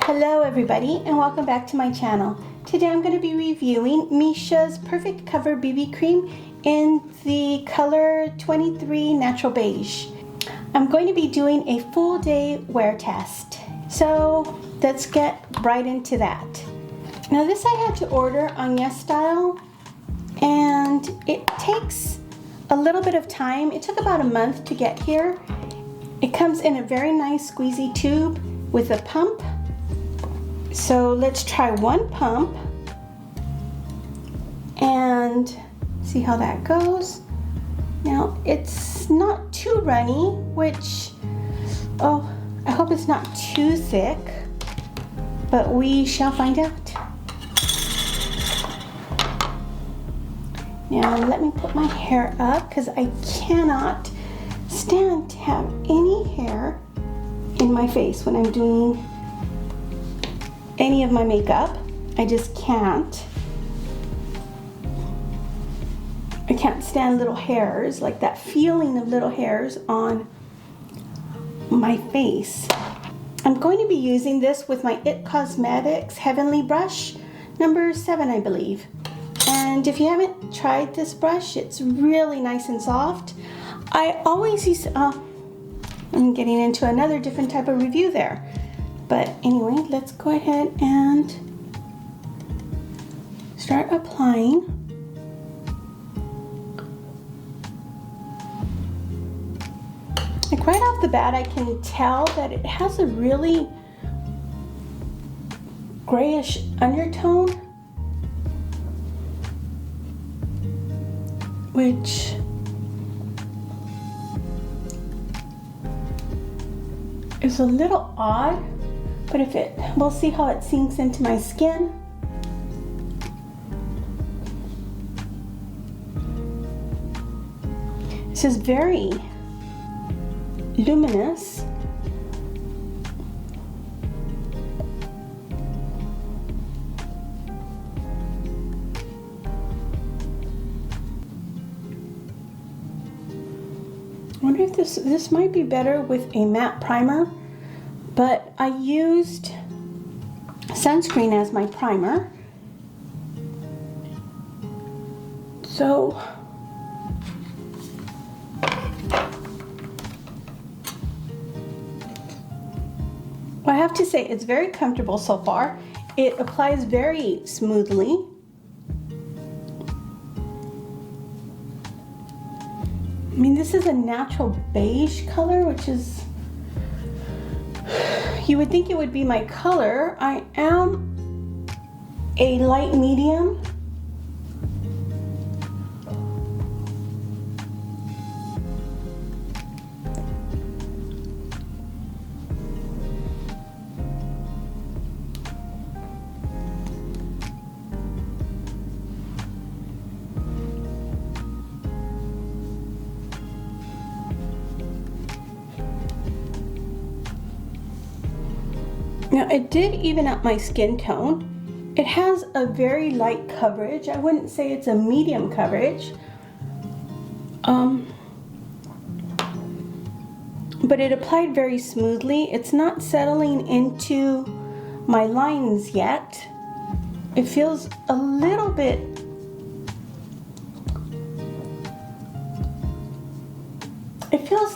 Hello everybody and welcome back to my channel. Today I'm going to be reviewing MISSHA's Perfect Cover BB Cream in the color 23 Natural Beige. I'm going to be doing a full day wear test. So let's get right into that. Now this I had to order on YesStyle and it takes a little bit of time. It took about a month to get here. It comes in a very nice squeezy tube with a pump. So let's try one pump and see how that goes. Now it's not too runny, which, oh, I hope it's not too thick, but we shall find out. Now let me put my hair up because I cannot stand to have any hair in my face when I'm doing any of my makeup. I just can't. I can't stand little hairs, like that feeling of little hairs on my face. I'm going to be using this with my IT Cosmetics Heavenly Brush, number 7 I believe. And if you haven't tried this brush, it's really nice and soft. I always use, I'm getting into another different type of review there. But anyway, let's go ahead and start applying. Like right off the bat, I can tell that it has a really grayish undertone, which is a little odd. But we'll see how it sinks into my skin. This is very luminous. I wonder if this might be better with a matte primer. But I used sunscreen as my primer. So I have to say it's very comfortable so far. It applies very smoothly. I mean, this is a natural beige color, which is, you would think it would be my color. I am a light medium. Now it did even up my skin tone. It has a very light coverage. I wouldn't say it's a medium coverage. But it applied very smoothly. It's not settling into my lines yet. It feels a little bit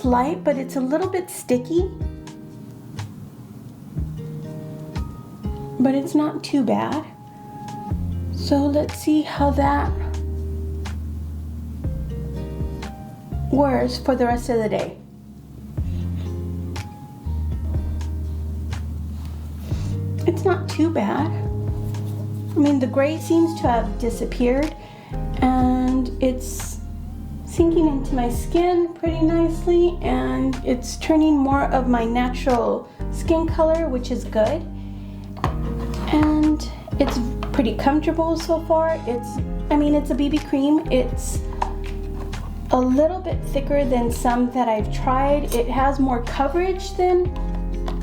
light, but it's a little bit sticky. But it's not too bad. So let's see how that wears for the rest of the day. It's not too bad. I mean, the gray seems to have disappeared and it's sinking into my skin pretty nicely, and it's turning more of my natural skin color, which is good. And it's pretty comfortable so far. It's a BB cream. It's a little bit thicker than some that I've tried. It has more coverage than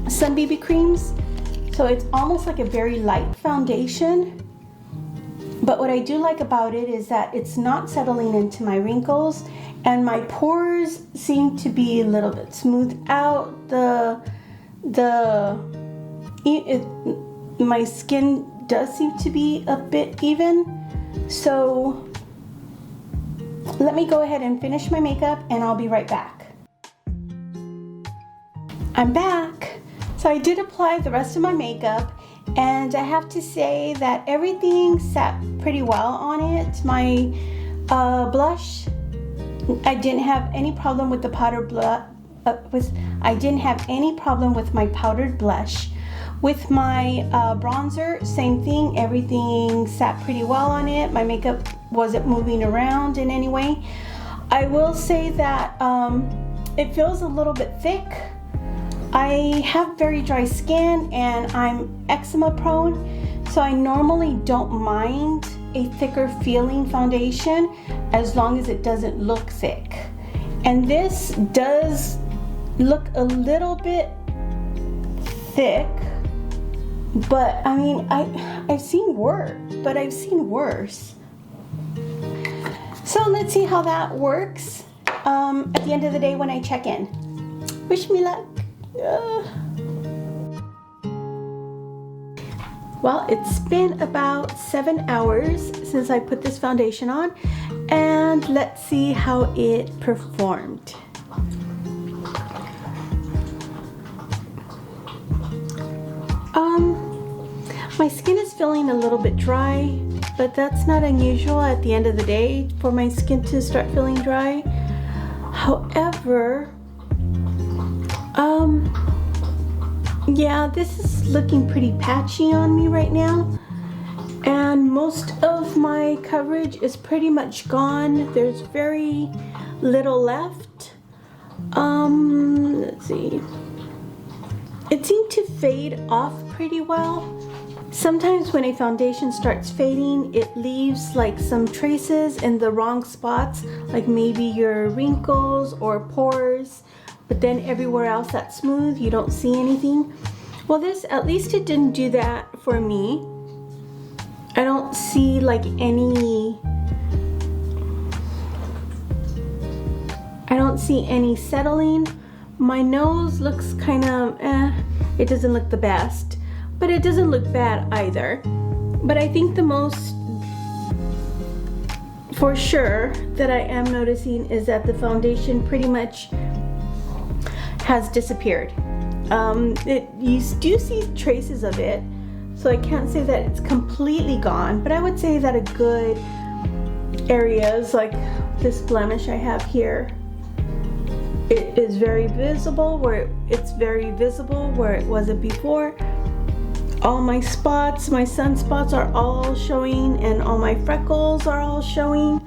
some BB creams. So it's almost like a very light foundation. But what I do like about it is that it's not settling into my wrinkles, and my pores seem to be a little bit smoothed out. The my skin does seem to be a bit even. So let me go ahead and finish my makeup and I'll be right back. I'm back. So I did apply the rest of my makeup and I have to say that everything sat pretty well on it. My blush, I didn't have any problem with the powdered blush. I didn't have any problem with my powdered blush. With my bronzer, same thing. Everything sat pretty well on it. My makeup wasn't moving around in any way. I will say that it feels a little bit thick. I have very dry skin and I'm eczema prone, so I normally don't mind a thicker feeling foundation as long as it doesn't look thick. And this does look a little bit thick, but I mean, I've seen worse, but I've seen worse. So let's see how that works at the end of the day when I check in. Wish me luck. Well, it's been about 7 hours since I put this foundation on, and let's see how it performed. My skin is feeling a little bit dry, but that's not unusual at the end of the day for my skin to start feeling dry. However, yeah, this is looking pretty patchy on me right now, and most of my coverage is pretty much gone. There's very little left. Let's see. It seemed to fade off pretty well. Sometimes when a foundation starts fading, it leaves like some traces in the wrong spots, like maybe your wrinkles or pores, but then everywhere else that's smooth, you don't see anything. Well, this, at least it didn't do that for me. I don't see like any, I don't see any settling. My nose looks kind of, it doesn't look the best, but it doesn't look bad either. But I think the most, for sure, that I am noticing is that the foundation pretty much has disappeared. You do see traces of it, so I can't say that it's completely gone, but I would say that a good areas like this blemish I have here, it is very visible where it's very visible where it wasn't before. All my spots, my sunspots are all showing, and all my freckles are all showing.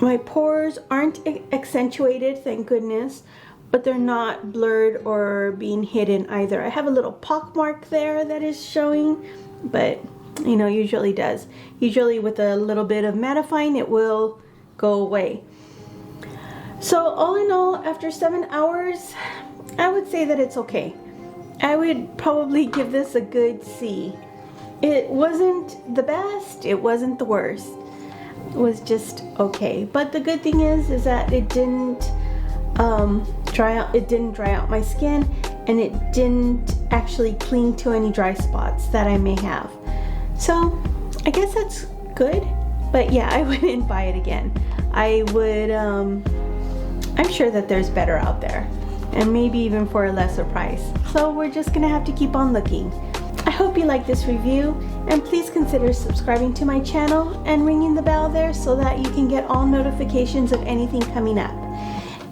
My pores aren't accentuated, thank goodness, but they're not blurred or being hidden either. I have a little pock mark there that is showing, but you know, usually does. Usually with a little bit of mattifying, it will go away. So all in all, after 7 hours, I would say that it's okay. I would probably give this a good C. It wasn't the best, it wasn't the worst. It was just okay. But the good thing is that it didn't dry out. It didn't dry out my skin, and it didn't actually cling to any dry spots that I may have. So I guess that's good. But yeah, I wouldn't buy it again. I would. I'm sure that there's better out there, and maybe even for a lesser price. So we're just gonna have to keep on looking. I hope you like this review, and please consider subscribing to my channel and ringing the bell there so that you can get all notifications of anything coming up.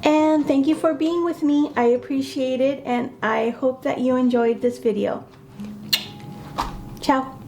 And thank you for being with me. I appreciate it, and I hope that you enjoyed this video. Ciao.